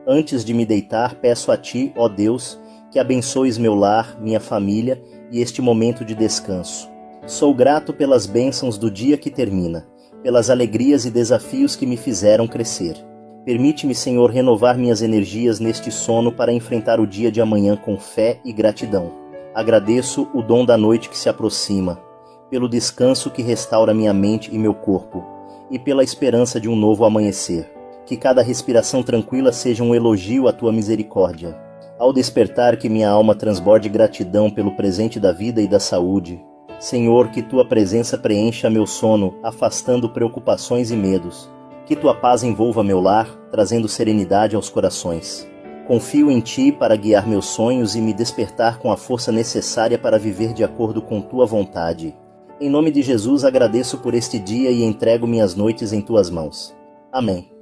Antes de me deitar, peço a Ti, ó Deus, que abençoes meu lar, minha família e este momento de descanso. Sou grato pelas bênçãos do dia que termina, pelas alegrias e desafios que me fizeram crescer. Permite-me, Senhor, renovar minhas energias neste sono para enfrentar o dia de amanhã com fé e gratidão. Agradeço o dom da noite que se aproxima, pelo descanso que restaura minha mente e meu corpo, e pela esperança de um novo amanhecer. Que cada respiração tranquila seja um elogio à Tua misericórdia. Ao despertar, que minha alma transborde gratidão pelo presente da vida e da saúde. Senhor, que Tua presença preencha meu sono, afastando preocupações e medos. Que Tua paz envolva meu lar, trazendo serenidade aos corações. Confio em Ti para guiar meus sonhos e me despertar com a força necessária para viver de acordo com Tua vontade. Em nome de Jesus, agradeço por este dia e entrego minhas noites em Tuas mãos. Amém.